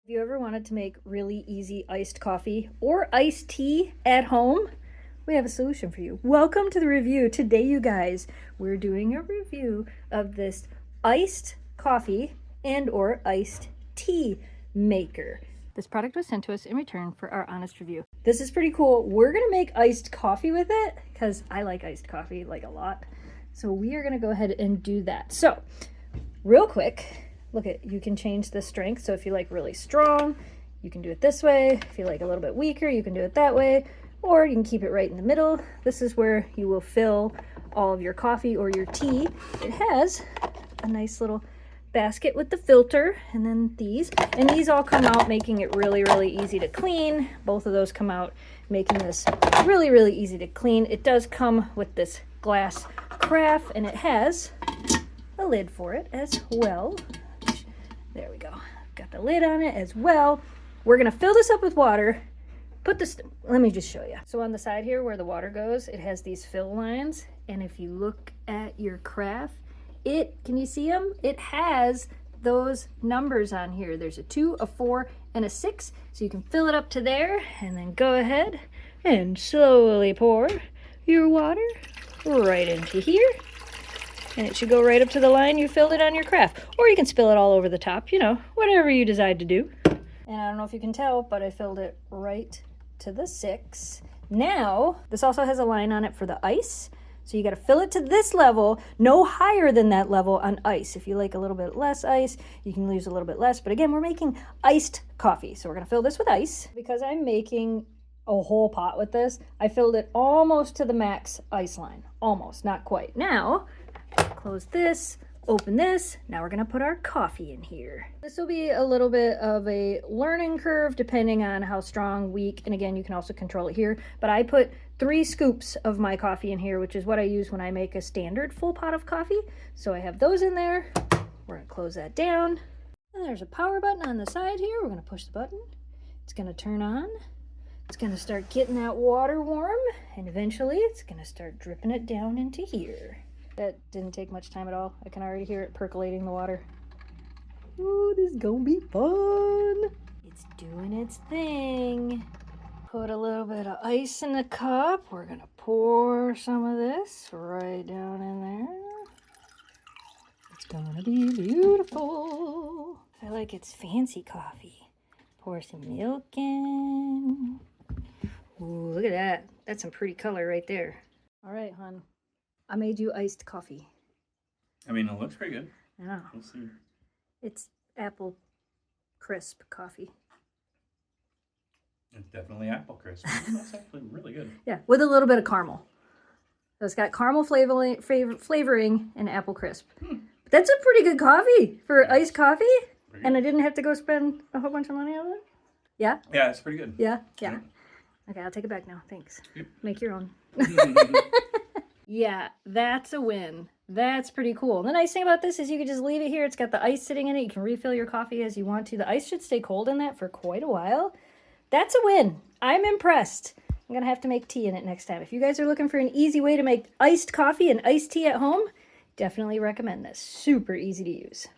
Have you ever wanted to make really easy iced coffee or iced tea at home? We have a solution for you. Welcome to the review. Today, you guys, we're doing a review of this iced coffee and or iced tea maker. This product was sent to us in return for our honest review. This is pretty cool. We're gonna make iced coffee with it because I like iced coffee like a lot. So we are gonna go ahead and do that. So real quick, look at, you can change the strength. So if you like really strong, you can do it this way. If you like a little bit weaker, you can do it that way, or you can keep it right in the middle. This is where you will fill all of your coffee or your tea. It has a nice little basket with the filter, and then these all come out making it really, really easy to clean. Both of those come out making this really, really easy to clean. It does come with this glass carafe, and it has a lid for it as well. There we go. Got the lid on it as well. We're gonna fill this up with water. Put this, let me just show you. So on the side here where the water goes, it has these fill lines. And if you look at your carafe, can you see them? It has those numbers on here. There's a 2, a 4, and a 6. So you can fill it up to there and then go ahead and slowly pour your water right into here. And it should go right up to the line you filled it on your carafe. Or you can spill it all over the top, you know, whatever you decide to do. And I don't know if you can tell, but I filled it right to the 6. Now, this also has a line on it for the ice. So you got to fill it to this level, no higher than that level on ice. If you like a little bit less ice, you can use a little bit less. But again, we're making iced coffee. So we're going to fill this with ice. Because I'm making a whole pot with this, I filled it almost to the max ice line. Almost, not quite. Now, close this, open this. Now we're gonna put our coffee in here. This will be a little bit of a learning curve depending on how strong, weak, and again, you can also control it here. But I put 3 scoops of my coffee in here, which is what I use when I make a standard full pot of coffee. So I have those in there. We're gonna close that down. And there's a power button on the side here. We're gonna push the button. It's gonna turn on. It's gonna start getting that water warm, and eventually it's gonna start dripping it down into here. That didn't take much time at all. I can already hear it percolating the water. Ooh, this is gonna be fun. It's doing its thing. Put a little bit of ice in the cup. We're gonna pour some of this right down in there. It's gonna be beautiful. I feel like it's fancy coffee. Pour some milk in. Ooh, look at that. That's some pretty color right there. All right, hon. I made you iced coffee. I mean, it looks pretty good. I know. We'll see. It's apple crisp coffee. It's definitely apple crisp. That's actually really good. Yeah, with a little bit of caramel. So it's got caramel flavoring and apple crisp. But that's a pretty good coffee for iced coffee. And I didn't have to go spend a whole bunch of money on it. Yeah? Yeah, it's pretty good. Yeah? Yeah. Okay, I'll take it back now. Thanks. Yep. Make your own. Yeah, that's a win. That's pretty cool. The nice thing about this is you can just leave it here. It's got the ice sitting in it. You can refill your coffee as you want to. The ice should stay cold in that for quite a while. That's a win. I'm impressed. I'm going to have to make tea in it next time. If you guys are looking for an easy way to make iced coffee and iced tea at home, definitely recommend this. Super easy to use.